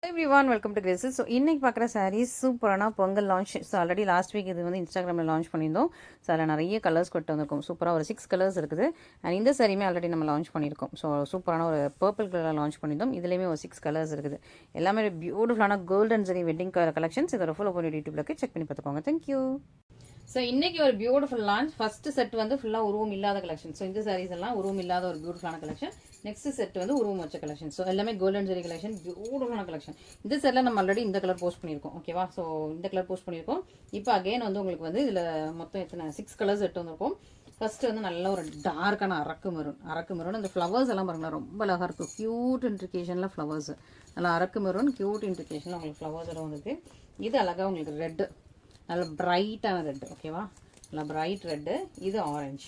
Everyone, welcome to Graces. So இன்றைக்கி பார்க்குற சாரீஸ் சூப்பரான Pongal launch. So already last week இது வந்து இன்ஸ்டாகிராமில் லான்ச் பண்ணியிருந்தோம். ஸோ அதில் நிறைய கலர்ஸ் கொண்டு வந்திருக்கும். சூப்பராக ஒரு 6 கலர்ஸ் இருக்குது. அண்ட் இந்த சாரியுமே ஆல்ரெடி நம்ம லான்ச் பண்ணியிருக்கோம். ஸோ சூப்பரான ஒரு பர்பிள் கலரில் லான்ச் பண்ணியிருந்தோம். இதுலேயுமே ஒரு 6 கலர்ஸ் இருக்குது. எல்லாமே பியூட்டிஃபுல்லான கோல்டன் சரி வெட்டிங் கலெக்ஷன்ஸ். இதோட ஃபுல் ஓப்பன் யூடியூப்ல செக் பண்ணி பார்த்துக்கோங்க. தேங்க்யூ. ஸோ இன்னைக்கு ஒரு பியூட்டிஃபுல் லான்ச். ஃபர்ஸ்ட் செட் வந்து ஃபுல்லாக உருவம் இல்லாத கலெக்ஷன். ஸோ இந்த சாரீஸ் எல்லாம் உருவம் இல்லாத ஒரு பியூட்டிஃபுல்லான கலெக்ஷன். நெக்ஸ்ட் செட் வந்து உருவம் வச்ச கலெக்ஷன். ஸோ எல்லாமே கோல்டன் ஜெரி கலெக்ஷன், பியூட்டிஃபுல்லான கலெக்ஷன். இந்த செட்டில் நம்ம ஆல்ரெடி இந்த கலர் போஸ்ட் பண்ணியிருக்கோம். ஓகேவா? ஸோ இந்த கலர் போஸ்ட் பண்ணியிருக்கோம். இப்போ அகைன் வந்து உங்களுக்கு வந்து இதில் மொத்தம் எத்தனை 6 கலர்ஸ் எடுத்து வந்திருக்கோம். ஃபர்ஸ்ட் வந்து நல்ல ஒரு டார்க்கான அரக்கு மெரூன். அந்த ஃப்ளவர்ஸ் எல்லாம் பாருங்களா, ரொம்ப அழகாக இருக்கும். க்யூட் இன்ட்ரிகேஷனில் ஃப்ளவர்ஸ், நல்லா அரக்கு மெரூன் க்யூட் இன்ட்ரிகேஷனில் உங்களுக்கு ஃப்ளவர்ஸ் எல்லாம் வந்துருக்கு. இது அழகாக உங்களுக்கு ரெட்டு, நல்ல பிரைட்டான ரெட்டு. ஓகேவா? நல்லா பிரைட் ரெட்டு. இது ஆரஞ்சு.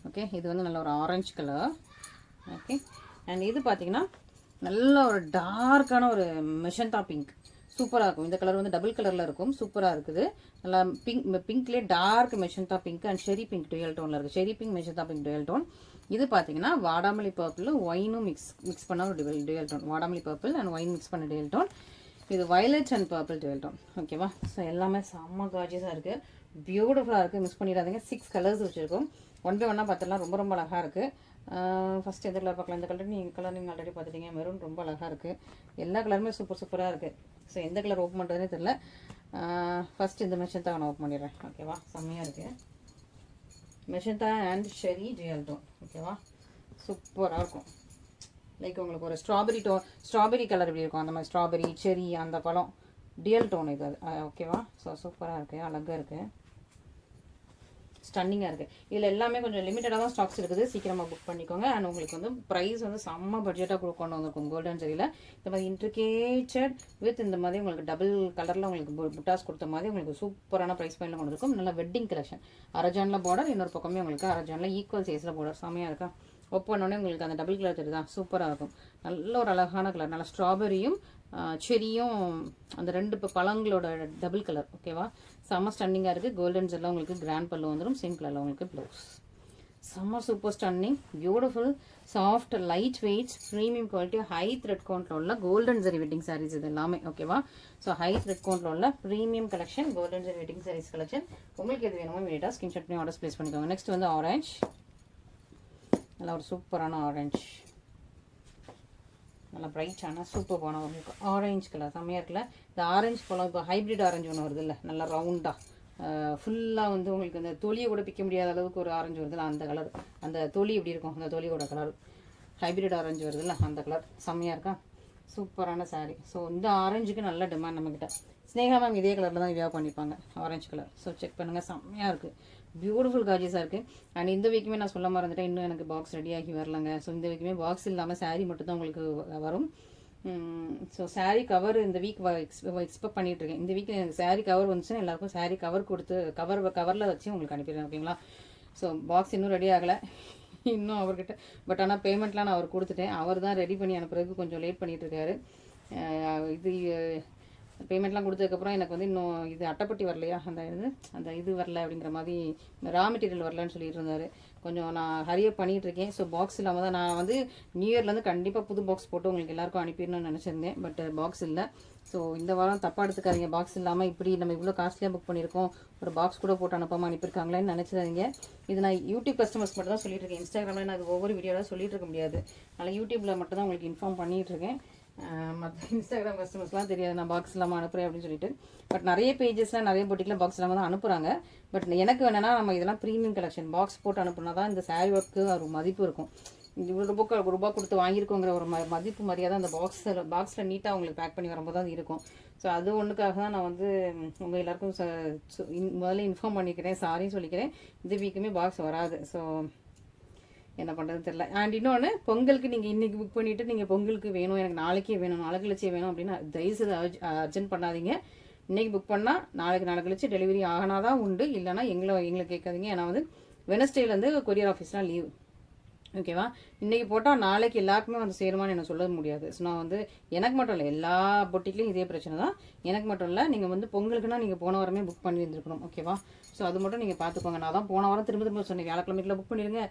ஓகே, இது வந்து நல்ல ஒரு ஆரஞ்சு கலர். ஓகே, அண்ட் இது பார்த்தீங்கன்னா நல்ல ஒரு டார்க்கான ஒரு மெஷந்தா பிங்க். சூப்பராக இருக்கும். இந்த கலர் வந்து டபுள் கலரில் இருக்கும். சூப்பராக இருக்குது. நல்லா பிங்க்லேயே dark magenta pink and sherry pink dual டோனில் இருக்குது. Sherry pink magenta pink dual tone. இது பார்த்தீங்கன்னா வாடாமல்லி பர்பிள் ஒயினும் மிக்ஸ் பண்ண ஒரு டுவெல் டோன். வாடாமல்லி பர்பிள் அண்ட் ஒயின் மிக்ஸ் பண்ண டுவெல் டோன். இது violet and purple dual tone. ஓகேவா? ஸோ எல்லாமே செம்ம கார்ஜியஸாக இருக்குது, பியூட்டிஃபுல்லாக இருக்குது. மிஸ் பண்ணிடாதீங்க. 6 கலர்ஸ் வச்சுருக்கோம். ஒன் பை ஒன்னாக பார்த்தலாம். ரொம்ப ரொம்ப அழகாக இருக்குது. ஃபஸ்ட் எந்த கலர் பார்க்கலாம். இந்த கலர் நீங்கள் ஆல்ரெடி பார்த்துட்டீங்க. மெரூன் ரொம்ப அழகாக இருக்குது. எல்லா கலருமே சூப்பராக இருக்குது. ஸோ எந்த கலர் ஓப்பன் பண்ணுறதுனே தெரியல. ஃபஸ்ட் இந்த மெஷந்தா நான் ஓப்பன் பண்ணிடுறேன். ஓகேவா? செம்மையாக இருக்குது. Magenta and sherry dual tone. ஓகேவா? சூப்பராக இருக்கும். லைக் உங்களுக்கு ஒரு ஸ்ட்ராபெரி கலர் எப்படி இருக்கும், அந்த மாதிரி ஸ்ட்ராபெரி செரி அந்த பழம் டியல் டோன் இது. ஓகேவா? ஸோ சூப்பராக இருக்குது, அழகாக இருக்குது, ஸ்டன்னிங்காக இருக்குது. இதில் எல்லாமே கொஞ்சம் லிமிட்டடாக தான் ஸ்டாக்ஸ் இருக்குது. சீக்கிரமாக புக் பண்ணிக்கோங்க. அண்ட் உங்களுக்கு வந்து ப்ரைஸ் வந்து செம்ம பட்ஜெட்டாக கொண்டு வந்திருக்கும். கோல்டன் ஜெரியில் இந்த மாதிரி இன்ட்ரிகேட்டட் வித் இந்த மாதிரி உங்களுக்கு டபுள் கலரில் உங்களுக்கு புட்டாஸ் கொடுத்த மாதிரி உங்களுக்கு சூப்பரான ப்ரைஸ் பாயிண்டில் கொண்டு இருக்கும். நல்லா வெட்டிங் கலெக்ஷன். அரஜானில் பார்டர், இன்னொரு பக்கமே உங்களுக்கு அரஜானில் ஈக்குவல் சைஸில் பார்டர். செம்மையாக இருக்கா? ஓப்பனோடனே உங்களுக்கு அந்த டபுள் கலர் தெரியுதா? சூப்பராக இருக்கும். நல்ல ஒரு அழகான கலர். நல்லா ஸ்ட்ராபெரியும் செரியும் அந்த ரெண்டு பழங்களோட டபுள் கலர். ஓகேவா? செம்ம ஸ்டன்னிங்காக இருக்குது. கோல்டன் ஜெல்லாம் உங்களுக்கு கிராண்ட் பல்லு வந்துடும். சேம் கலரில் உங்களுக்கு ப்ளவுஸ். செம்ம super stunning, beautiful, soft, light weights, premium quality, high thread கவுண்ட்டில் உள்ள கோல்டன் ஜெரி வெட்டிங் சாரீஸ் இது எல்லாமே. ஓகேவா? ஸோ ஹை த்ரெட் கவுண்ட்டில் உள்ள ப்ரீமியம் கலெக்ஷன், கோல்டன் ஜெரி வெட்டிங் சாரீஸ் கலெக்ஷன். உங்களுக்கு எது வேணுமோ இமீடியட்டாக ஸ்கிரீன்ஷாட் பண்ணி ஆர்டர்ஸ் ப்ளேஸ் பண்ணிக்கோங்க. நெக்ஸ்ட் வந்து ஆரஞ்ச். நல்லா ஒரு சூப்பரான ஆரஞ்சு, நல்லா பிரைட்டான சூப்பரான உங்களுக்கு ஆரஞ்சு கலர். செம்மையாக இருக்குல்ல? இந்த ஆரஞ்சு பழம் இப்போ ஹைப்ரிட் ஆரஞ்சு ஒன்று வருது இல்லை, நல்லா ரவுண்டாக ஃபுல்லாக வந்து உங்களுக்கு அந்த தொலியை கூட பிக்க முடியாத அளவுக்கு ஒரு ஆரஞ்சு வருதுல்ல, அந்த கலர். அந்த தொலி எப்படி இருக்கும், அந்த தொலியோட கலர் ஹைப்ரிட் ஆரஞ்சு வருதுல்ல, அந்த கலர். செம்மையாக இருக்கா? சூப்பரான சாரீ. ஸோ இந்த ஆரஞ்சுக்கு நல்ல டிமாண்ட் நம்மக்கிட்ட. ஸ்னேகா மேம் இதே கலரில் தான் வியா பண்ணியிருப்பாங்க, ஆரஞ்சு கலர். ஸோ செக் பண்ணுங்கள். செம்மையாக இருக்குது, பியூட்டிஃபுல் கார்ஜியஸாக இருக்குது. அண்ட் இந்த வீக்குமே நான் சொல்ல மறந்துட்டேன், இன்னும் எனக்கு பாக்ஸ் ரெடியாகி வரலங்க. ஸோ இந்த வீக்குமே பாக்ஸ் இல்லாமல் சாரீ மட்டும் தான் உங்களுக்கு வரும். ஸோ சாரீ கவர் இந்த வீக் எக்ஸ்பெக்ட் பண்ணிகிட்ருக்கேன். இந்த வீக் எனக்கு சாரீ கவர் வந்துச்சுன்னா எல்லாருக்கும் சாரீ கவர் கொடுத்து கவரில் வச்சு உங்களுக்கு அனுப்பிடுறேன். ஓகேங்களா? ஸோ பாக்ஸ் இன்னும் ரெடி ஆகலை இன்னும் அவர்கிட்ட. பட் ஆனால் பேமெண்ட்லாம் நான் அவர் கொடுத்துட்டேன். அவர் தான் ரெடி பண்ணி அனுப்புறதுக்கு கொஞ்சம் லேட் பண்ணிகிட்ருக்காரு. இது பேமெண்ட்லாம் கொடுத்ததுக்கப்புறம் எனக்கு வந்து இன்னும் இது அட்டைப்பட்டி வரலையா, அந்த இது வரல அப்படிங்கிற மாதிரி, ரா மெட்டீரியல் வரலன்னு சொல்லிட்டு இருந்தார். கொஞ்சம் நான் ஹரியப் பண்ணிகிட்டு இருக்கேன். ஸோ பாக்ஸ் இல்லாமல் தான் நான் வந்து நியூ இயர்லேருந்து கண்டிப்பாக புது பாக்ஸ் போட்டு உங்களுக்கு எல்லாருக்கும் அனுப்பிடணும்னு நினச்சிருந்தேன். பட் பாக்ஸ் இல்லை. ஸோ இந்த வாரம் தப்பாக எடுத்துக்காதீங்க. பாக்ஸ் இல்லாமல் இப்படி நம்ம இவ்வளோ காஸ்ட்லியாக புக் பண்ணியிருக்கோம், ஒரு பாக்ஸ் கூட போட்டு அனுப்பாமல் அனுப்பியிருக்காங்களேன்னு நினச்சிடாதீங்க. இது நான் யூடியூப் கஸ்டமர்ஸ் மட்டும் தான் சொல்லிட்டு இருக்கேன். இன்ஸ்டாகிராமில் நான் அது ஒவ்வொரு வீடியோவில் சொல்லிட்டு இருக்க முடியாது. அதனால் யூடியூப்பில் மட்டும் தான் உங்களுக்கு இன்ஃபார்ம் பண்ணிகிட்டு இருக்கேன். மற்ற இன்ஸ்டாகிராம் கஸ்டமர்ஸ்லாம் தெரியாது நான் பாக்ஸ் இல்லாமல் அனுப்புகிறேன் அப்படின்னு சொல்லிட்டு. பட் நிறைய பேஜஸில் நிறைய போட்டிக்கில் பாக்ஸ் இல்லாமல் தான் அனுப்புகிறாங்க. பட் எனக்கு வேணுன்னா நம்ம இதெல்லாம் ப்ரீமியம் கலெக்ஷன் பாக்ஸ் போட்டு அனுப்புனா தான் இந்த சாரீ ஒர்க்கு ஒரு மதிப்பு இருக்கும். இவ்வளோ ரூபா கொடுத்து வாங்கியிருக்கோங்கிற ஒரு மதிப்பு மரியாதை அந்த பாக்ஸில் நீட்டாக உங்களுக்கு பேக் பண்ணி வரும்போது தான் இருக்கும். ஸோ அது ஒன்றுக்காக தான் நான் வந்து உங்கள் எல்லாருக்கும் முதல்ல இன்ஃபார்ம் பண்ணிக்கிறேன், சாரின்னு சொல்லிக்கிறேன். இந்த வீக்குமே பாக்ஸ் வராது. ஸோ என்ன பண்ணுறதுன்னு தெரியல. அண்ட் இன்னொன்று, பொங்கலுக்கு நீங்கள் இன்றைக்கி புக் பண்ணிவிட்டு நீங்கள் பொங்கலுக்கு வேணும், எனக்கு நாளைக்கே வேணும், நாளைக்கு கழிச்சே வேணும் அப்படின்னா தயவுசெய்து அர்ஜென்ட் பண்ணாதீங்க. இன்றைக்கி புக் பண்ணால் நாளைக்கு கழிச்சு டெலிவரி ஆகினா தான் உண்டு, இல்லைனா எங்களை கேட்காதீங்க. ஏன்னா வந்து வெனஸ்டேலேருந்து கொரியர் ஆஃபீஸ்லாம் லீவ். ஓகேவா? இன்றைக்கி போட்டால் நாளைக்கு எல்லாருக்குமே வந்து சேருமான்னு எனக்கு சொல்ல முடியாது. ஸோ நான் வந்து எனக்கு மட்டும் இல்லை, எல்லா பொட்டிக்லேயும் இதே பிரச்சனை தான். எனக்கு மட்டும் இல்லை, நீங்கள் வந்து பொங்கலுக்குன்னா நீங்கள் போன வாரமே புக் பண்ணி இருந்துருக்கணும். ஓகேவா? ஸோ அது மட்டும் நீங்கள் பார்த்துக்கோங்க. நான் தான் போன வாரம் திரும்ப சொன்னேன், வியாழக்கிழமைக்குள்ள புக் பண்ணிடுங்க,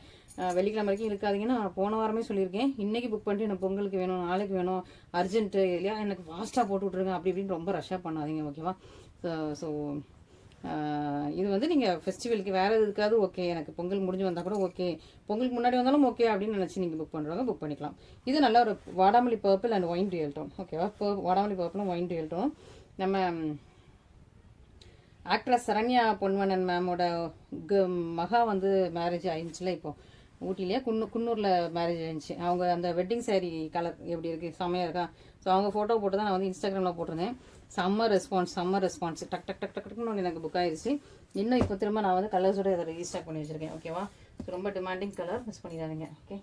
வெள்ளிக்கிழமை வரைக்கும் இருக்காதீங்கன்னா நான் போன வாரமே சொல்லியிருக்கேன். இன்றைக்கி புக் பண்ணிட்டு எனக்கு பொங்கலுக்கு வேணும், நாளைக்கு வேணும், அர்ஜென்ட்டு இல்லையா, எனக்கு ஃபாஸ்ட்டாக போட்டு விட்ருங்க அப்படி இப்படின்னு ரொம்ப ரஷ்ஷாக பண்ணாதீங்க. ஓகேவா? ஸோ இது வந்து நீங்கள் ஃபெஸ்டிவலுக்கு வேறு எதுக்காவது ஓகே, எனக்கு பொங்கல் முடிஞ்சு வந்தால் கூட ஓகே, பொங்கலுக்கு முன்னாடி வந்தாலும் ஓகே அப்படின்னு நினச்சி நீங்கள் புக் பண்ணுறவங்க புக் பண்ணிக்கலாம். இது நல்ல ஒரு வாடாமல்லி purple and wine real tone. ஓகேவா? வாடாமல்லி பர்பிளும் ஒயின் ரியல் டோன். நம்ம ஆக்ட்ரஸ் சரண்யா பொன்வனன் மேமோட மகா வந்து மேரேஜ் ஆயிடுச்சுல இப்போது ஊட்டிலேயே குன்னூரில் மேரேஜ் ஆயிடுச்சு. அவங்க அந்த வெட்டிங் சாரீ கலர் எப்படி இருக்குது, செம்மையாக இருக்கா? ஸோ அவங்க ஃபோட்டோ போட்டு தான் நான் வந்து இன்ஸ்டாகிராமில் போட்டிருந்தேன். சம்மர் ரெஸ்பான்ஸ் டக் டக் டக் டக்குன்னு எனக்கு புக் ஆயிடுச்சு. இன்னும் இப்போ திரும்ப நான் வந்து கலர்ஸோட இதை ரீஸ்டாக் பண்ணி வச்சுருக்கேன். ஓகேவா? ஸோ ரொம்ப டிமாண்டிங் கலர், மிஸ் பண்ணிடாதீங்க. ஓகே,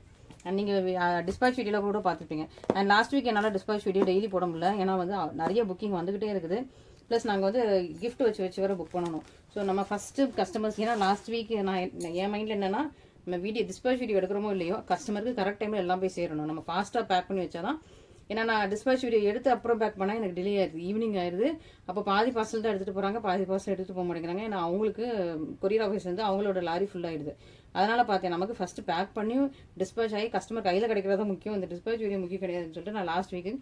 அண்ட் நீங்கள் டிஸ்பேச் வீடியோவில் கூட பார்த்துருப்பீங்க. அண்ட் லாஸ்ட் வீக் என்னால் டிஸ்பேச் வீடியோ டெய்லி போட முடியல, ஏன்னா வந்து நிறைய புக்கிங் வந்துக்கிட்டே இருக்குது. ப்ளஸ் நாங்கள் வந்து கிஃப்ட் வச்சு வேறு புக் பண்ணணும். ஸோ நம்ம ஃபஸ்ட்டு கஸ்டமர்ஸ், ஏன்னா லாஸ்ட் வீக் நான் என் மைண்டில் என்னென்னா, நம்ம டிஸ்பேச் வீடியோ எடுக்கிறோமோ இல்லையோ, கஸ்டமருக்கு கரெக்ட் டைமில் எல்லாம் போய் சேரணும். நம்ம ஃபாஸ்ட்டாக பேக் பண்ணி வச்சா தான். ஏன்னா நான் டிஸ்பேச் வீடியோ எடுத்து அப்புறம் பேக் பண்ணால் எனக்கு டிலே ஆயிடுது, ஈவினிங் ஆயிடுது. அப்போ பாதி பார்சல் தான் எடுத்துகிட்டு போகிறாங்க, பாதி பார்சல் எடுத்துகிட்டு போக மாட்டேங்கிறாங்க. ஏன்னா அவங்களுக்கு கொரியர் ஆஃபீஸ் வந்து அவங்களோட லாரி ஃபுல்லாகிடுது. அதனால் பார்த்தேன், நமக்கு ஃபஸ்ட்டு பேக் பண்ணி டிஸ்பேச் ஆகி கஸ்டமர் கையில் கிடைக்கிறதா முக்கியம், இந்த டிஸ்பேச் வீடியோ முக்கியம் கிடையாதுன்னு சொல்லிட்டு நான் லாஸ்ட் வீக்கு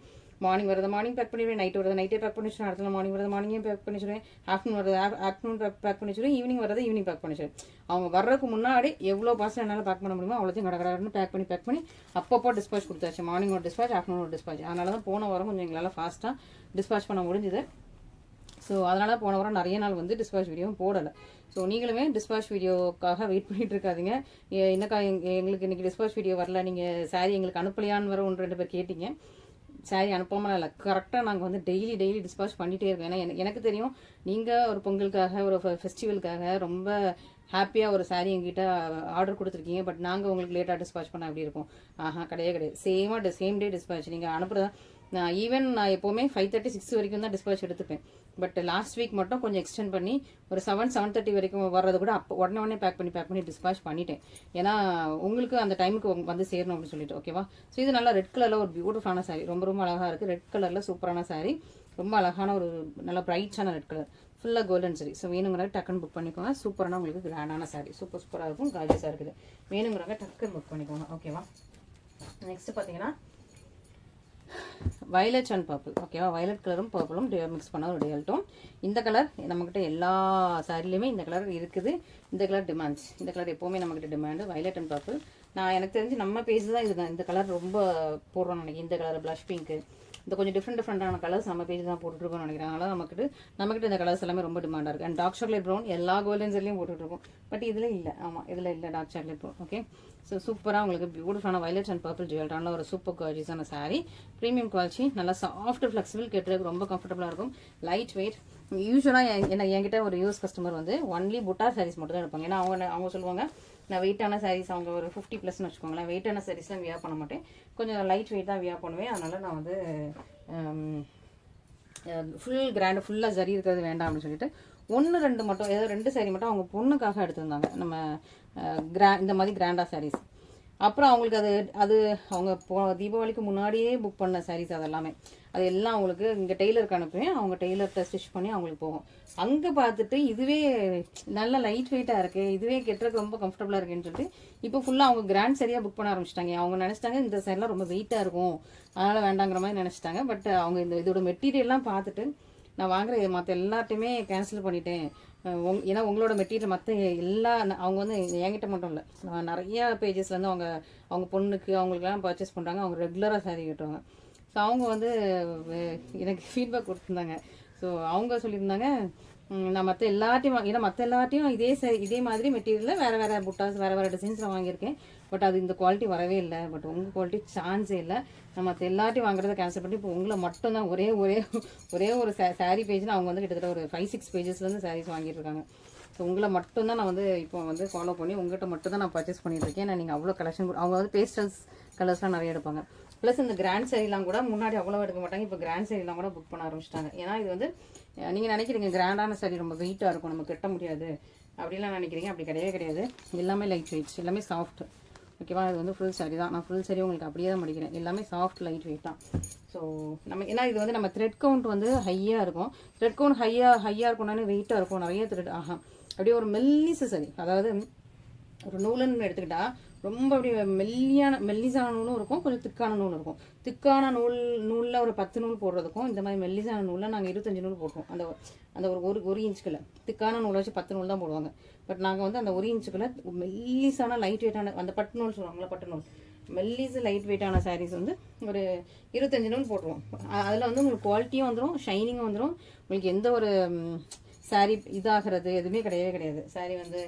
மார்னிங் வரது மார்னிங் பேக் பண்ணிடுவேன், நைட் வரது நைட்டே பேக் பண்ணி வச்சுருவேன், அடுத்த மார்னிங் வரது மார்னிங்கே பேக் பண்ணி வச்சுருவேன், ஆஃப்டர்நூன் வரது ஆஃப்டர்நூன் பேக் பண்ணி வச்சுருவேன், ஈவினிங் வரது ஈவினிங் பேக் பண்ணி வச்சுருவேன். அவங்க வர்றதுக்கு முன்னாடி எவ்வளோ பார்சல் என்னால் பேக் பண்ண முடியுமோ அவ்வளோத்தையும் கடற்கடன்னு பேக் பண்ணி அப்பப்போ டிஸ்பேச் கொடுத்தாச்சு. மார்னிங் ஒரு டிஸ்பேச், ஆஃப்டர்நூன் ஒரு டிஸ்பேச். அதனால தான் போன வாரம் கொஞ்சம் எங்களால் ஃபாஸ்ட்டாக டிஸ்பேச் பண்ண முடிஞ்சுது. ஸோ அதனால் போன வாரம் நிறைய நாள் வந்து டிஸ்பேச் வீடியோவும் போடலை. ஸோ நீங்களுமே டிஸ்பேச் வீடியோக்காக வெயிட் பண்ணிட்டு இருக்காதிங்க. என்னக்கா எங்களுக்கு இன்றைக்கி டிஸ்பேச் வீடியோ வரல, நீங்கள் சாரி எங்களுக்கு அனுப்பலையான்னு வர 1-2 பேர் கேட்டிங்க. சாரி அனுப்பாமல் இல்லை, கரெக்டாக நாங்கள் வந்து டெய்லி டிஸ்பேச் பண்ணிகிட்டே இருக்கோம். ஏன்னா எனக்கு தெரியும், நீங்கள் ஒரு பொங்கலுக்காக ஒரு ஃபெஸ்டிவலுக்காக ரொம்ப ஹாப்பியாக ஒரு சாரி எங்கிட்ட ஆர்டர் கொடுத்துருக்கீங்க. பட் நாங்கள் உங்களுக்கு லேட்டாக டிஸ்பேச் பண்ண அப்படி இருக்கும். கிடையாது. சேம் டே டிஸ்பேச் நீங்கள் அனுப்புகிறதா. நான் எப்போவுமே 5:30-6 வரைக்கும் தான் டிஸ்பேச் எடுத்துப்பேன். பட் லாஸ்ட் வீக் மட்டும் கொஞ்சம் எக்ஸ்டெண்ட் பண்ணி ஒரு 7-7:30 வரைக்கும் வர்றது கூட அப்போ உடனே பேக் பண்ணி டிஸ்பேச் பண்ணிட்டேன். ஏன்னா உங்களுக்கு அந்த டைமுக்கு வந்து சேரணும் அப்படின்னு சொல்லிட்டு. ஓகேவா? ஸோ இது நல்லா ரெட் கலரில் ஒரு பியூட்டிஃபுல்லான சாரி, ரொம்ப அழகாக இருக்குது. ரெட் கலரில் சூப்பரான சாரி, ரொம்ப அழகான ஒரு நல்ல பிரைட்டான ரெட் கலர், ஃபுல்லாக கோல்டன் சாரி. ஸோ வேணுங்கிறத டக்குன்னு புக் பண்ணிக்கோங்க. சூப்பரான உங்களுக்கு கிராண்டான சாரி, சூப்பராக இருக்கும், காஜஸாக இருக்குது. வேணுங்கிறவங்க டக்குன்னு புக் பண்ணிக்கோங்க. ஓகேவா? நெக்ஸ்ட்டு பார்த்தீங்கன்னா வயலட் அண்ட் பர்பிள். ஓகேவா? வயலட் கலரும் பர்பிளும் மிக்ஸ் பண்ண ஒரு டியல் டோன். இந்த கலர் நம்மக்கிட்ட எல்லா சாரிலையுமே இந்த கலர் இருக்குது. இந்த கலர் டிமாண்ட்ஸ், இந்த கலர் எப்போவுமே நம்மக்கிட்ட டிமாண்டு, வயலட் அண்ட் பர்பிள். நான் எனக்கு தெரிஞ்சு நம்ம பேஜ் தான் இதுதான் இந்த கலர் ரொம்ப போடுறோம்னு நினைக்கிறேன். இந்த கலர் ப்ளஷ் பிங்க்கு, இந்த கொஞ்சம் டிஃப்ரெண்டான கலர்ஸ் நம்ம பேஜ் தான் போட்டுருக்கோம்னு நினைக்கிறேன். அதனால் நம்மக்கிட்ட இந்த கலர்ஸ் எல்லாமே ரொம்ப டிமாண்டாக இருக்குது. அண்ட் டார்க் சாக்லேட் ப்ரௌன் எல்லா கோல்டன் ஜெல்லையும் போட்டுட்ருக்கோம். பட் இதில் இல்லை. ஆமாம், இதில் இல்லை dark chocolate brown. Okay, so சூப்பராக உங்களுக்கு பியூட்டிஃபுல்லான வயலட் அண்ட் பர்பிள் ஜுவல்டான ஒரு சூப்பர் கார்ஜியஸான சாரீ. ப்ரீமியம் குவாலிட்டி, நல்லா சாஃப்ட் ஃப்ளெக்சிபிள், கெட்டுறதுக்கு ரொம்ப கம்ஃபர்டபுளாக இருக்கும், லைட் வெயிட். யூஸ்வலாக என்கிட்ட ஒரு யூஎஸ் கஸ்டமர் வந்து ஒன்லி புட்டா சாரீஸ் மட்டும் தான் எடுப்பாங்க. ஏன்னா அவங்க சொல்லுவாங்க, நான் வெயிட்டான சாரீஸ், அவங்க ஒரு 50+ வச்சுக்கோங்களேன், வெயிட்டான சாரீஸ்லாம் வியா பண்ண மாட்டேன், கொஞ்சம் லைட் வெயிட் தான் வியா பண்ணுவேன். அதனால் நான் வந்து ஃபுல்லாக ஜரி இருக்கிறது வேண்டாம் அப்படின்னு சொல்லிட்டு 1-2 மட்டும், ஏதோ 2 சாரீ மட்டும் அவங்க பொண்ணுக்காக எடுத்திருந்தாங்க. நம்ம இந்த மாதிரி கிராண்டாக சாரீஸ். அப்புறம் அவங்களுக்கு அது அவங்க தீபாவளிக்கு முன்னாடியே புக் பண்ண சாரீஸ் அதெல்லாமே. அது எல்லாம் அவங்களுக்கு இங்கே டெய்லருக்கு அனுப்புவேன், அவங்க டெய்லர்கிட்ட ஸ்டிச் பண்ணி அவங்களுக்கு போகும். அங்கே பார்த்துட்டு இதுவே நல்ல லைட் வெயிட்டாக இருக்குது, இதுவே கெட்டுறதுக்கு ரொம்ப கம்ஃபர்டபுளாக இருக்குன்னு சொல்லிட்டு இப்போ ஃபுல்லாக அவங்க கிராண்ட் சரியாக புக் பண்ண ஆரம்பிச்சிட்டாங்க. அவங்க நினச்சிட்டாங்க இந்த சாரிலாம் ரொம்ப வெயிட்டாக இருக்கும், அதனால் வேண்டாங்கிற மாதிரி நினச்சிட்டாங்க. பட் அவங்க இதோட மெட்டீரியல்லாம் பார்த்துட்டு நான் வாங்குற மற்ற எல்லாத்தையுமே கேன்சல் பண்ணிட்டேன். ஏன்னா உங்களோட மெட்டீரியல் மற்ற அவங்க வந்து என்கிட்ட மட்டும் இல்லை, நிறையா பேஜஸ்லேருந்து அவங்க பொண்ணுக்கு அவங்களுக்குலாம் பர்ச்சேஸ் பண்ணுறாங்க. அவங்க ரெகுலராக சாரீ கட்டுவாங்க. ஸோ அவங்க வந்து எனக்கு ஃபீட்பேக் கொடுத்துருந்தாங்க. ஸோ அவங்க சொல்லியிருந்தாங்க, நான் மற்ற எல்லாத்தையும் ஏன்னா மற்ற எல்லாத்தையும் இதே மாதிரி மெட்டீரியலில் வேறு புட்டாஸ் வேறு டிசைன்ஸில் வாங்கியிருக்கேன். பட் அது இந்த குவாலிட்டி வரவே இல்லை. பட் உங்கள் குவாலிட்டி சான்ஸே இல்லை. நான் மற்ற எல்லாத்தையும் வாங்குறத கேன்சல் பண்ணி இப்போ உங்களை மட்டும்தான் ஒரே ஒரு சாரீ பேஜில் அவங்க வந்து கிட்டத்தட்ட ஒரு 5-6 பேஜஸ்லேருந்து சாரீஸ் வாங்கிட்டு இருக்காங்க. ஸோ உங்களை மட்டும்தான் நான் வந்து இப்போ வந்து ஃபாலோ பண்ணி உங்கள்கிட்ட மட்டும் தான் நான் பர்ச்சேஸ் பண்ணியிருக்கேன். ஏன்னா நீங்கள் அவ்வளோ கலெக்ஷன், அவங்க வந்து பேஸ்டல்ஸ் கலர்ஸ்லாம் நிறைய எடுப்பாங்க. ப்ளஸ் இந்த கிராண்ட் சாரீலாம் கூட முன்னாடி அவ்வளோ எடுக்க மாட்டாங்க, இப்போ கிராண்ட் சாரீலாம் கூட புக் பண்ண ஆரம்பிச்சிட்டாங்க. ஏன்னா இது வந்து நீங்கள் நினைக்கிறீங்க கிராண்டான சாரீ ரொம்ப வெயிட்டாக இருக்கும், நம்ம கட்ட முடியாது அப்படிலாம் நினைக்கிறீங்க. அப்படி கிடையவே கிடையாது. எல்லாமே லைட் வெயிட்ஸ், எல்லாமே சாஃப்ட், ஓகேவா. இது வந்து ஃபுல் சாரி தான். நான் ஃபுல் சாரி உங்களுக்கு அப்படியே தான் மடிக்கிறேன். எல்லாமே சாஃப்ட் லைட் வெயிட் தான். ஸோ நம்ம ஏன்னா இது வந்து நம்ம த்ரெட் கவுண்ட் வந்து ஹையாக இருக்கும். த்ரெட் கவுண்ட் ஹையாக இருக்கணும்னாலே வெயிட்டாக இருக்கும், நிறைய த்ரெட். அப்படியே ஒரு மெல்லிசு சரி, அதாவது ஒரு நூலுன்னு எடுத்துக்கிட்டா ரொம்ப அப்படி மெல்லிசான நூலும் இருக்கும், கொஞ்சம் திக்கான நூலும் இருக்கும். திக்கான நூலில் ஒரு 10 நூல் போடுறதுக்கும் இந்த மாதிரி மெல்லிசான நூலில் நாங்கள் 25 நூல் போடுறோம். அந்த ஒரு இன்ச்சுக்குள்ள திக்கான நூலை வச்சு 10 நூல் தான் போடுவாங்க. பட் நாங்கள் வந்து அந்த 1 இன்ச்சுக்குள்ள மெல்லிசான லைட் வெயிட்டான அந்த பட்டு நூல் சொல்லுவாங்களா, பட்டு நூல் மெல்லிசு லைட் வெயிட்டான சாரீஸ் வந்து ஒரு 25 நூல் போட்டுருவோம். அதில் வந்து உங்களுக்கு குவாலிட்டியும் வந்துடும், ஷைனிங்கும் வந்துடும். உங்களுக்கு எந்த ஒரு சாரீ இதாகிறது எதுவுமே கிடையாது. சாரீ வந்து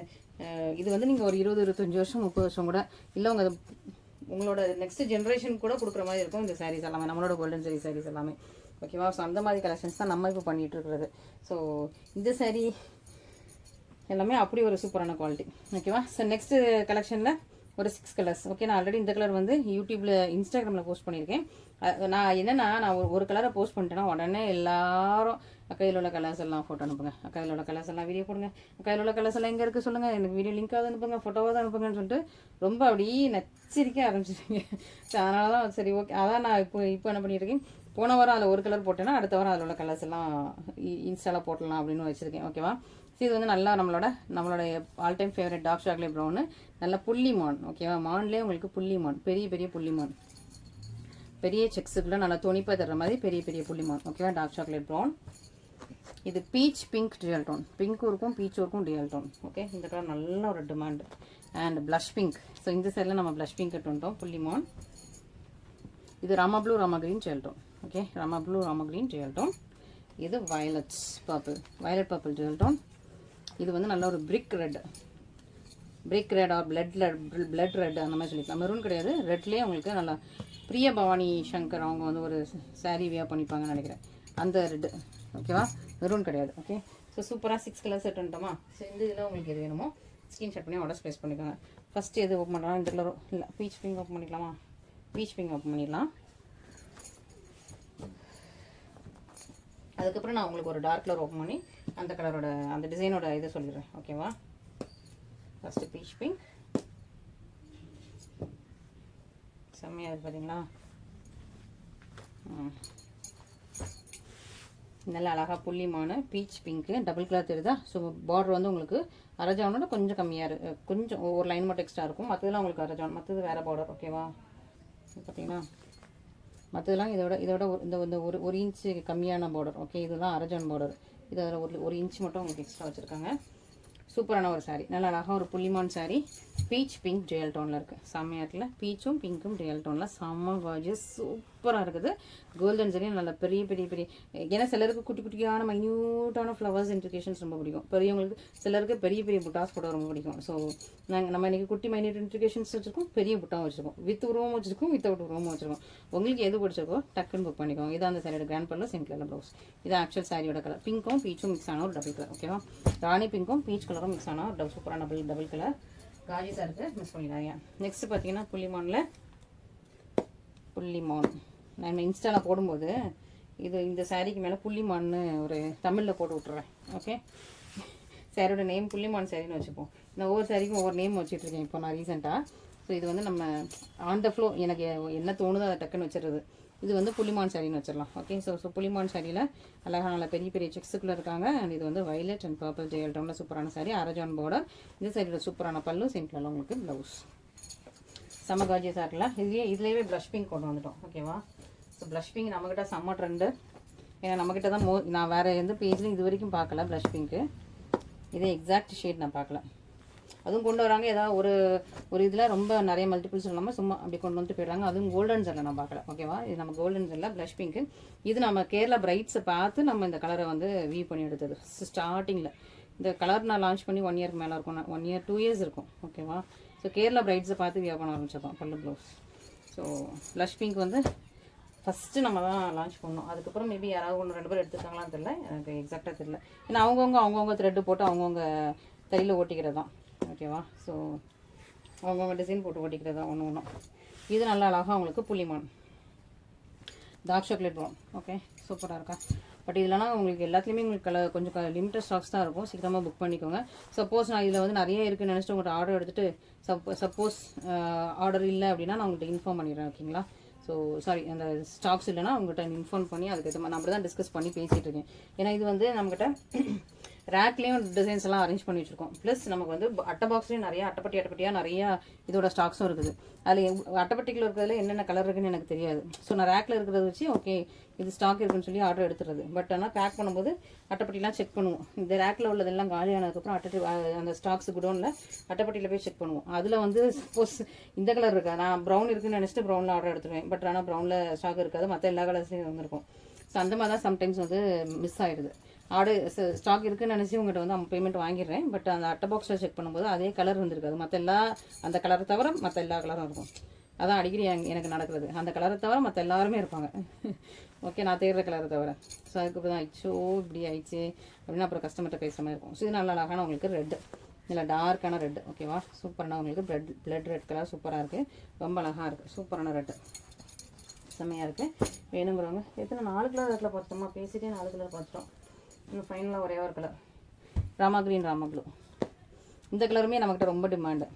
இது வந்து நீங்கள் ஒரு 20-25 வருஷம் 30 வருஷம் கூட இல்லை உங்களோட நெக்ஸ்ட் ஜென்ரேஷன் கூட கொடுக்குற மாதிரி இருக்கும் இந்த சாரீஸ் எல்லாமே, நம்மளோட கோல்டன் ஜெரி சாரீஸ் எல்லாமே. ஓகேவா. ஸோ அந்த மாதிரி கலெக்ஷன்ஸ் தான் நம்ம இப்போ பண்ணிகிட்டு இருக்கிறது. ஸோ இந்த சாரீ எல்லாமே அப்படி ஒரு சூப்பரான குவாலிட்டி. ஓகேவா. ஸோ நெக்ஸ்ட் கலெக்ஷனில் ஒரு 6 கலர்ஸ். ஓகே, நான் ஆல்ரெடி இந்த கலர் வந்து யூடியூப்பில் இன்ஸ்டாகிராமில் போஸ்ட் பண்ணியிருக்கேன். நான் என்னென்னா நான் ஒரு கலரை போஸ்ட் பண்ணிட்டேன்னா உடனே எல்லாரும் கையில் உள்ள கலர்ஸ் எல்லாம் ஃபோட்டோ அனுப்புங்க, கையில் உள்ள கலர்ஸ் எல்லாம் வீடியோ போடுங்க, கையில் உள்ள கலர்ஸ் எல்லாம் எங்கே இருக்குது சொல்லுங்கள், எனக்கு வீடியோ லிங்காவது அனுப்புங்க, ஃபோட்டோவாவது அனுப்புங்கன்னு சொல்லிட்டு ரொம்ப அப்படி நச்சரிக்க ஆரம்பிச்சிருக்கீங்க. அதனால தான் சரி ஓகே, அதான் நான் இப்போ என்ன பண்ணியிருக்கேன், போன வாரம் அதில் ஒரு கலர் போட்டேன்னா அடுத்த வாரம் அதில் உள்ள கலர்ஸ் எல்லாம் இன்ஸ்டாவில் போட்டலாம் அப்படின்னு வச்சுருக்கேன். ஓகேவா. ஸோ இது வந்து நல்லா நம்மளோட all time favourite dark chocolate brown, நல்ல புள்ளி மான். ஓகேவா. மான்லேயே உங்களுக்கு புள்ளி மான், பெரிய புள்ளி மான், பெரிய செக்ஸுக்குள்ள நல்லா துணிப்பாக தர்ற மாதிரி பெரிய புள்ளி மான். ஓகேவா. Dark chocolate brown. இது பீச் பிங்க் டியல் டோன், பிங்க்கும் இருக்கும் பீச்சும் இருக்கும் டியல் டோன். ஓகே, இந்த கலர் நல்ல ஒரு demand. And blush pink. So இந்த சைடில் நம்ம ப்ளஷ் பிங்க் எடுத்துட்டோம், புள்ளி மான். இது Rama blue Rama green jewel tone. Okay, Rama blue Rama green jewel tone. இது வயலட் பர்பிள் ஜெல் டோன். இது வந்து நல்ல ஒரு brick red or blood red அந்த மாதிரி சொல்லிக்கலாம். மெரூன் கிடையாது, ரெட்லேயே உங்களுக்கு நல்லா பிரிய பவானி சங்கர் அவங்க வந்து ஒரு சாரீ வியா பண்ணிப்பாங்கன்னு நினைக்கிறேன், அந்த ரெட்டு. ஓகேவா. மெரூன் கிடையாது. ஓகே. ஸோ சூப்பராக 6 கலர்ஸ் செட் பண்ணிட்டோமா. ஸோ இந்த இதில் உங்களுக்கு எது வேணுமோ ஸ்க்ரீன்ஷாட் பண்ணி ஆர்டர் ப்ளேஸ் பண்ணிக்கோங்க. ஃபஸ்ட்டு எது ஓப்பன் பண்ணலாம், இந்த கலரும் இல்லை பீச் பிங்க் ஓப்பன் பண்ணிக்கலாமா. பீச் பிங்க் ஓப்பன் பண்ணிடலாம். அதுக்கப்புறம் நான் உங்களுக்கு ஒரு டார்க் கலர் ஓப்பன் பண்ணி அந்த கலரோட அந்த டிசைனோட இதை சொல்லிடுறேன். ஓகேவா. ஃபஸ்ட்டு பீச் பிங்க் செம்மையாக இருக்குது பார்த்தீங்களா. நல்ல அழகாக புள்ளிமான பீச் பிங்க்கு டபுள் கலர் தெரியுதா. ஸோ பார்டர் வந்து உங்களுக்கு அரஜானோட கொஞ்சம் கம்மியாக இருக்குது, கொஞ்சம் ஒரு லைன் மட்டும் எக்ஸ்ட்ரா இருக்கும். மற்றதெல்லாம் உங்களுக்கு அரஜான், மற்றது வேறு பார்டர். ஓகேவா. பார்த்தீங்கன்னா மற்றதெல்லாம் இதோட இந்த ஒரு இன்ச்சு கம்மியான பார்டர். ஓகே, இதுதான் அரஜான் பார்டர். இது அதில் ஒரு இன்ச் மட்டும் உங்களுக்கு எக்ஸ்ட்ரா வச்சுருக்காங்க. சூப்பரான ஒரு சாரீ, நல்லா அழகாக ஒரு புள்ளிமான் சாரீ, பீச் பிங்க் ஜெயல் டோனில் இருக்குது. செம்மையாக இருக்குல்ல, பீச்சும் பிங்க்கும் ஜெயல் டோனில் செம்ம கார்ஜியஸ் சூப்பராக இருக்குது. கோல்டன் ஜெரி நல்லா பெரிய ஏன்னா சிலருக்கு குட்டியான மைன்யூட்டான ஃப்ளவர்ஸ் இன்ட்ரிகேஷன்ஸ் ரொம்ப பிடிக்கும். பெரியவங்களுக்கு சிலருக்கு பெரிய புட்டாஸ் கூட ரொம்ப பிடிக்கும். ஸோ நம்ம இன்றைக்கி குட்டி மைன்யூட் இன்ட்ரிகேஷன்ஸ் வச்சுருக்கோம், பெரிய புட்டாவும் வச்சுருக்கோம், வித் உருவம் வச்சுருக்கோம், வித்தவுட் உருவமும் வச்சுருக்கோம். உங்களுக்கு எது பிடிச்சிருக்கோ டக்குன்னு புக் பண்ணிக்கோங்க. இதான் அந்த சாரியோட கிராண்ட் பல்ல சிம் கலர் ப்ளவுஸ். இதான் ஆக்சுவல் சாரியோட கலர். பிங்க்கும் பீச்சும் மிக்ஸ் ஆன ஒரு டபுள் கலர். ஓகேவா. ராணி பிங்க்கும் பீச் கலரும் மிக்ஸ் ஆன ஒரு சூப்பரான டபுள் கலர் காஜிஸாக இருக்குது, மிஸ் பண்ணிடாங்க. நெக்ஸ்ட் பார்த்தீங்கன்னா புள்ளிமான் நான் இன்ஸ்டாவில் போடும்போது இந்த சாரீக்கு மேலே புள்ளிமான்னு ஒரு தமிழில் போட்டு விட்ருவேன். ஓகே, சாரியோட நேம் புள்ளிமான் சாரின்னு வச்சுப்போம். நான் ஒவ்வொரு சாரிக்கும் ஒவ்வொரு நேம் வச்சுட்ருக்கேன் இப்போ நான் ரீசெண்டாக. ஸோ இது வந்து நம்ம ஆன் த ஃப்ளோ எனக்கு என்ன தோணுதோ அதை டக்குன்னு வச்சுருது. இது வந்து புள்ளிமான் சாரின்னு வச்சிடலாம். ஓகே, ஸோ புள்ளிமான் சாரியில் அழகாக நல்லா பெரிய செக்ஸுக்குள்ளே இருக்காங்க. அண்ட் இது வந்து வயலட் அண்ட் பர்பிள் ஜெயல் டவுனில் சூப்பரான சாரி, அரஜான் பார்டர். இந்த சாரியோட சூப்பரான பல்லு, சிம்பிளாக உங்களுக்கு ப்ளவுஸ். செம்ம கார்ஜியஸாக இருக்கலாம். இதுலேயே ப்ளஷ் பிங்க் கொண்டு வந்துட்டோம். ஓகேவா. ஸோ ப்ளஷ் பிங்க் நம்மக்கிட்ட செம்ம ட்ரெண்டு. ஏன்னா நம்மக்கிட்ட தான் நான் வேறு எந்த பேஜ்லையும் இது வரைக்கும் பார்க்கல ப்ளஷ் பிங்க்கு. இதே எக்ஸாக்ட் ஷேட் நான் பார்க்கல. அதுவும் கொண்டு வராங்க ஏதாவது ஒரு இதில் ரொம்ப நிறைய மல்டிபிள்ஸ் இல்லாமல் சும்மா அப்படி கொண்டு வந்துட்டு போயிடுறாங்க. அதுவும் கோல்டன் ஜெல்லில் நான் பார்க்கல. ஓகேவா. இது நம்ம கோல்டன் ஜெல்லில் ப்ளஷ் பிங்க்கு. இது நம்ம கேரளா பிரைட்ஸை பார்த்து நம்ம இந்த கலரை வந்து வியூ பண்ணி எடுத்தது. ஸ்டார்டிங்கில் இந்த கலர் நான் லான்ச் பண்ணி 1 இயருக்கு மேலே இருக்கும், 1 இயர் 2 இயர்ஸ் இருக்கும். ஓகேவா. ஸோ கேரளா பிரைட்ஸை பார்த்து வியூ பண்ண ஆரம்பிச்சிருக்கோம் பல்லு ப்ளவுஸ். ஸோ ப்ளஷ் பிங்க் வந்து ஃபஸ்ட்டு நம்ம தான் லான்ச் பண்ணோம். அதுக்கப்புறம் மேபி யாராவது 1-2 பேர் எடுத்துருக்காங்களான்னு தெரியல, எனக்கு எக்ஸாக்டாக தெரியல. ஏன்னா அவங்கவுங்க த்ரெட்டு போட்டு அவங்கவுங்க தையில் ஓட்டிக்கிறது தான். ஓகேவா. ஸோ அவங்கவுங்க டிசைன் போட்டு ஓட்டிக்கிறது தான் ஒன்று. இது நல்லா அழகாக உங்களுக்கு புள்ளிமான் டார்க் சாக்லேட் ப்ரௌன். ஓகே, சூப்பராக இருக்கா. பட் இதெல்லாம் உங்களுக்கு எல்லாத்துலேயுமே உங்களுக்கு கொஞ்சம் லிமிட்டட் ஸ்டாக்ஸ் தான் இருக்கும். சீக்கிரமாக புக் பண்ணிக்கோங்க. சப்போஸ் நான் இதில் வந்து நிறைய இருக்குன்னு நினச்சிட்டு உங்கள்கிட்ட ஆர்டர் எடுத்துகிட்டு சப்போஸ் ஆர்டர் இல்லை அப்படின்னா நான் உங்கள்கிட்ட இன்ஃபார்ம் பண்ணிடுறேன். ஓகேங்களா. ஸோ சாரி, அந்த ஸ்டாக்ஸ் இல்லைனா உங்கள்கிட்ட இன்ஃபார்ம் பண்ணி அதுக்கு நான் அப்படி தான் டிஸ்கஸ் பண்ணி பேசிகிட்டு இருக்கேன். ஏன்னா இது வந்து நம்மகிட்ட ரேக்லேயும் டிசைன்ஸ் எல்லாம் அரேஞ்ச் பண்ணி வச்சுருக்கோம். ப்ளஸ் நமக்கு வந்து அட்டை பாக்ஸ்லேயும் நிறைய அட்டைப்பட்டியாக நிறையா இதோட ஸ்டாக்ஸும் இருக்குது. அதில் அட்டைப்பட்டிக்குள்ள இருக்கிறதுல என்னென்ன கலர் இருக்குன்னு எனக்கு தெரியாது. ஸோ நான் ரேக்கில் இருக்கிறத வச்சு ஓகே இது ஸ்டாக் இருக்குன்னு சொல்லி ஆர்டர் எடுத்துறது. பட் ஆனால் பேக் பண்ணும்போது அட்டைப்பட்டிலாம் செக் பண்ணுவோம். இந்த ரேக்கில் உள்ளதெல்லாம் காலியானதுக்கப்புறம் அந்த ஸ்டாக்ஸ் குடோனில் அட்டைப்பட்டியில் போய் செக் பண்ணுவோம். அதில் வந்து சப்போஸ் இந்த கலர் இருக்கா, நான் ப்ரௌன் இருக்குன்னு நினச்சிட்டு ப்ரௌனில் ஆர்டர் எடுத்துருவேன். பட் ஆனால் ப்ரௌனில் ஸ்டாக் இருக்காது, மற்ற எல்லா கலர்ஸ்லையும் வந்துருக்கும். ஸோ அந்த மாதிரி தான் சம்டைம்ஸ் வந்து மிஸ் ஆகிடுது. ஸ்டாக் இருக்குன்னு நினச்சி உங்கள்கிட்ட வந்து பேமெண்ட் வாங்கிடுறேன். பட் அந்த அட்டை பாக்ஸில் செக் பண்ணும்போது அதே கலர் இருந்திருக்காது. மற்ற அந்த கலரை தவிர மற்ற எல்லா கலரும் இருக்கும். அதான் அடிக்கடி எனக்கு நடக்கிறது. அந்த கலரை தவிர மற்ற எல்லாருமே இருப்பாங்க. ஓகே, நான் தேடுற கலரை தவிர. ஸோ அதுக்கு தான் ஆயிடுச்சோ இப்படி ஆயிடுச்சு அப்படின்னா அப்புறம் கஸ்டமர்கிட்ட பேசுகிற மாதிரி இருக்கும். ஸோ இது நல்ல அழகான உங்களுக்கு ரெட்டு, இல்லை டார்க்கான ரெட்டு. ஓகேவா, சூப்பரான உங்களுக்கு பிளட் ரெட் கலர் சூப்பராக இருக்குது. ரொம்ப அழகாக இருக்குது. சூப்பரான ரெட்டு செம்மையாக இருக்குது. வேணுங்கிறவங்க எத்தனை 4 கலர் ரெட்டில் பார்த்தோமா, பேசிகிட்டே 4 கலர் பார்த்துட்டோம். இன்னும் ஃபைனலாக ஒரே ஒரு colour Rama green Rama blue. இந்த கலருமே நம்மக்கிட்ட ரொம்ப டிமாண்டு.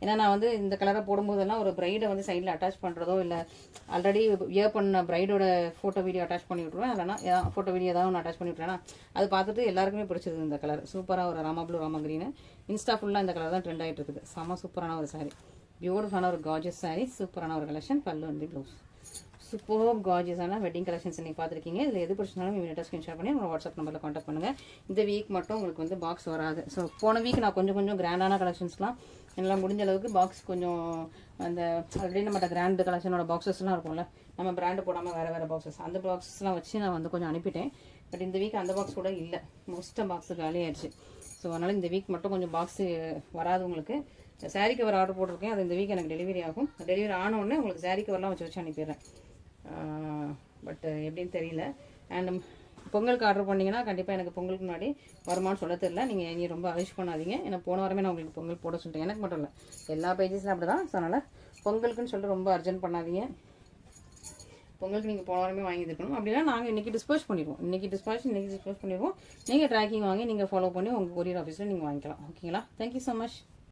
ஏன்னா நான் வந்து இந்த கலரை போடும்போதெல்லாம் ஒரு ப்ரைடை வந்து சைடில் அட்டாச் பண்ணுறதோ இல்லை ஆல்ரெடி வியர் பண்ண ப்ரைடோட ஃபோட்டோ வீடியோ அட்டாச் பண்ணி விட்ருவேன். இல்லைனா ஃபோட்டோ வீடியோ ஏதாவது ஒன்று அட்டாச் பண்ணி விட்ருவேன்னா அது பார்த்துட்டு எல்லாருக்குமே பிடிச்சது இந்த கலர். சூப்பராக ஒரு Rama blue Rama green. Insta ஃபுல்லாக இந்த கலர் தான் ட்ரெண்ட் ஆகிட்டு இருக்குது. செம்ம சூப்பரான ஒரு சாரீ, பியூட்டிஃபுல்லான ஒரு கார்ஜியஸ் சாரீ, சூப்பரான ஒரு கலெக்ஷன். பல்லு வந்து ப்ளவுஸ் சூப்பர் கார்ஜியஸான வெட்டிங் கலெக்ஷன்ஸ் நீங்கள் பார்த்துருக்கீங்க. இதில் எது பிடிச்சினாலும் இமீடியட்டாக ஸ்கிரீன்ஷாட் பண்ணி உங்கள் வாட்ஸ்அப் நம்பரில் காண்டாக்ட் பண்ணுங்கள். இந்த வீக் மட்டும் உங்களுக்கு வந்து பாக்ஸ் வராது. ஸோ போன வீக் நான் கொஞ்சம் கிராண்டான கலெக்ஷன்ஸ்லாம் என்னால் முடிஞ்ச அளவுக்கு பாக்ஸ் கொஞ்சம் அந்த ஆல்ரெடி நம்மகிட்ட கிராண்டு கலெக்ஷனோட பாக்ஸஸ்லாம் இருக்கும்ல, நம்ம பிராண்டு போடாமல் வேறு பாக்ஸஸ், அந்த பாக்ஸஸ்லாம் வச்சு நான் வந்து கொஞ்சம் அனுப்பிட்டேன். பட் இந்த வீக் அந்த பாக்ஸ் கூட இல்லை, மோஸ்ட்டாக பாக்ஸு காலி ஆயிடுச்சு. ஸோ அதனால் இந்த வீக் மட்டும் கொஞ்சம் பாக்ஸு வராது உங்களுக்கு. சாரீ கவர் ஆர்டர் போட்டிருக்கேன், அது இந்த வீக் எனக்கு டெலிவரி ஆகும். டெலிவரி ஆனோடனே உங்களுக்கு சாரீ கவர்லாம் வச்சு அனுப்பிடுறேன். பட் எப்படின்னு தெரியல. அண்ட் பொங்கலுக்கு ஆர்டர் பண்ணிங்கன்னா கண்டிப்பாக எனக்கு பொங்கலுக்கு முன்னாடி வருமானு சொல்ல தெரியல. நீங்கள் நீ ரொம்ப அழிச்சு பண்ணாதீங்க. ஏன்னா போன வாரமே நான் உங்களுக்கு பொங்கல் போட சொல்லிட்டேன். எனக்கு மட்டும் இல்லை, எல்லா பேஜஸ்லாம் அப்படி தான். ஸோ அதனால் பொங்கலுக்குன்னு சொல்லிட்டு ரொம்ப அர்ஜென்ட் பண்ணாதீங்க. பொங்கலுக்கு நீங்கள் போன வாரமே வாங்கி இருக்கணும். அப்படின்னா நாங்கள் இன்றைக்கி டிஸ்போஸ் பண்ணிடுவோம். இன்றைக்கி டிஸ்போஸ் பண்ணிடுவோம். நீங்கள் ட்ராக்கிங் வாங்கி நீங்கள் ஃபாலோ பண்ணி உங்கள் கொரியர் ஆஃபீஸில் நீங்கள் வாங்கிக்கலாம். ஓகேங்களா. Thank you so much.